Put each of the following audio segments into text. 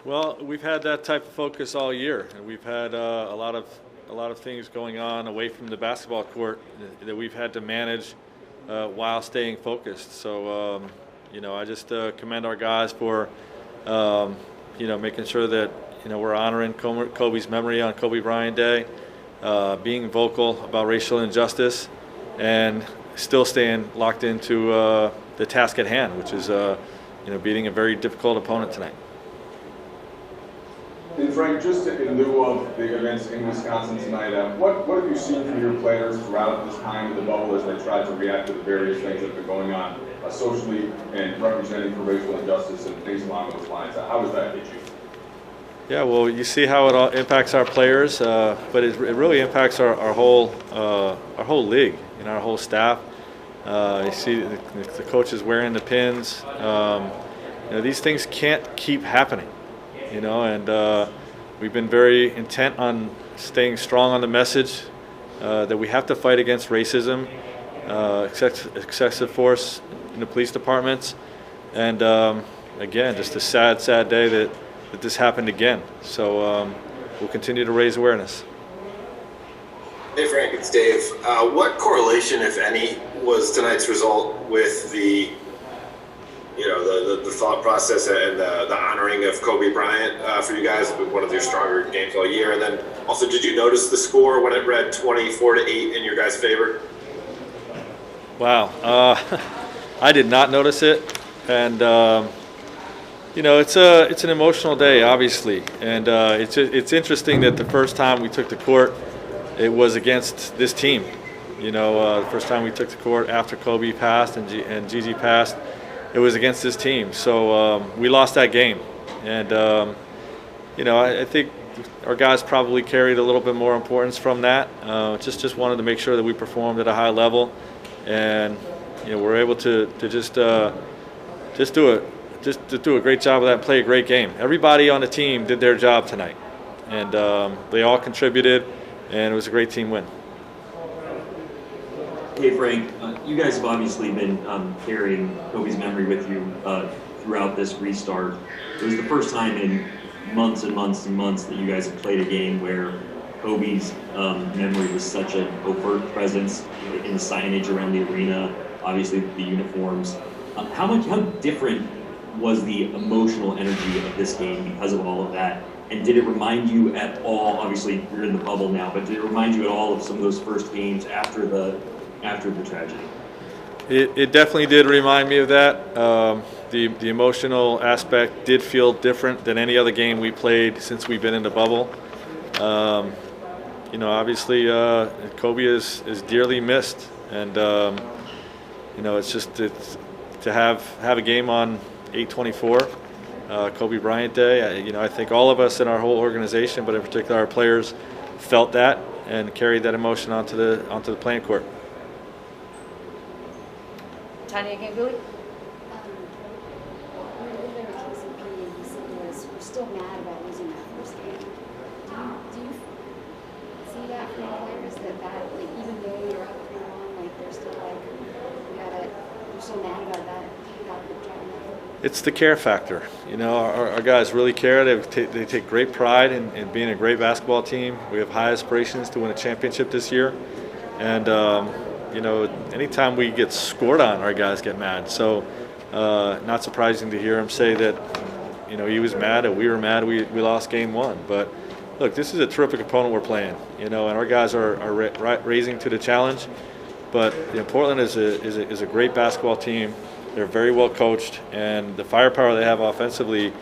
Well, we've had that type of focus all year, and we've had a lot of things going on away from the basketball court that we've had to manage while staying focused. So, I just commend our guys for making sure that we're honoring Kobe's memory on Kobe Bryant Day, being vocal about racial injustice, and still staying locked into the task at hand, which is beating a very difficult opponent tonight. And Frank, just in lieu of the events in Wisconsin tonight, what have you seen from your players throughout this time in the bubble as they try to react to the various things that have been going on socially and representing for racial injustice and things along those lines? How does that hit you? Yeah, well, you see how it all impacts our players, but it really impacts our whole league, our whole staff. You see the coaches wearing the pins. These things can't keep happening. And we've been very intent on staying strong on the message that we have to fight against racism, excessive force in the police departments, and again, just a sad day that this happened again. So we'll continue to raise awareness. Hey Frank, it's Dave. What correlation, if any, was tonight's result with the thought process and the honoring of Kobe Bryant for you guys? One of your stronger games all year. And then also, did you notice the score when it read 24-8 in your guys' favor? Wow, I did not notice it, and it's an emotional day, obviously, and it's interesting that the first time we took the court, it was against this team. The first time we took the court after Kobe passed and Gigi passed, it was against this team. So we lost that game. And, I think our guys probably carried a little bit more importance from that. Just wanted to make sure that we performed at a high level. And, we're able to just do a great job of that and play a great game. Everybody on the team did their job tonight. And they all contributed, and it was a great team win. Hey Frank, you guys have obviously been carrying Kobe's memory with you throughout this restart. It was the first time in months and months and months that you guys have played a game where Kobe's memory was such an overt presence in the signage around the arena, obviously the uniforms. How different was the emotional energy of this game because of all of that? And did it remind you at all, obviously you're in the bubble now, but did it remind you at all of some of those first games after the tragedy? It definitely did remind me of that. The emotional aspect did feel different than any other game we played since we've been in the bubble. Obviously Kobe is dearly missed, and it's to have a game on 8/24, Kobe Bryant Day. I think all of us in our whole organization, but in particular our players, felt that and carried that emotion onto the playing court. Tanya Ganguli? We're still mad about losing that first game. Do you see that from the players that even though you're up 3-1, they're still they're so mad about that? It's the care factor. Our guys really care. They take great pride in being a great basketball team. We have high aspirations to win a championship this year, and anytime we get scored on, our guys get mad. So not surprising to hear him say that, he was mad and we were mad we lost game one. But look, this is a terrific opponent we're playing, and our guys are raising to the challenge. But Portland is a great basketball team. They're very well coached, and the firepower they have offensively,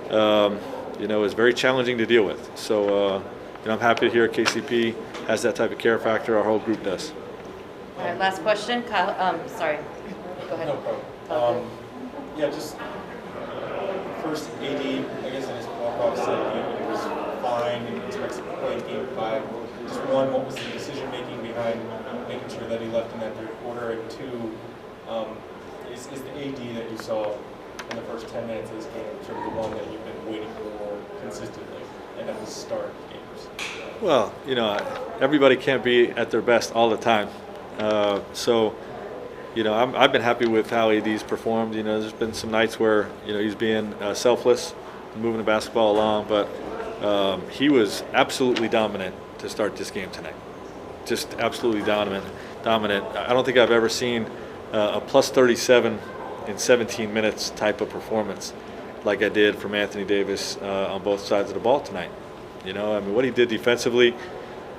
is very challenging to deal with. So I'm happy to hear KCP has that type of care factor. Our whole group does. All right, last question. Kyle, sorry. Go ahead. No problem. Just first AD, I guess in his walk-off said it was fine and expects to play game 5. Just one, what was the decision-making behind making sure that he left in that third quarter? And two, is the AD that you saw in the first 10 minutes of this game sort of the one that you've been waiting for consistently and at the start of games? Well, everybody can't be at their best all the time. I've been happy with how AD's performed. There's been some nights where he's being selfless moving the basketball along, but he was absolutely dominant to start this game tonight. Just absolutely dominant. I don't think I've ever seen a plus 37 in 17 minutes type of performance like I did from Anthony Davis on both sides of the ball tonight. You know, I mean, what he did defensively,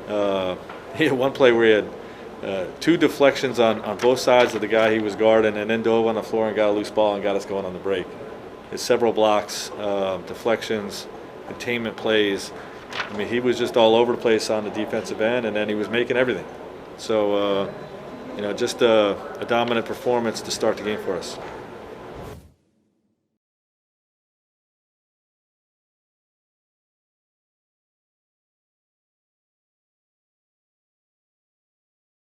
he had one play where he had 2 deflections on both sides of the guy he was guarding, and then dove on the floor and got a loose ball and got us going on the break. There's several blocks, deflections, containment plays. I mean, he was just all over the place on the defensive end, and then he was making everything. So, you know, just a dominant performance to start the game for us.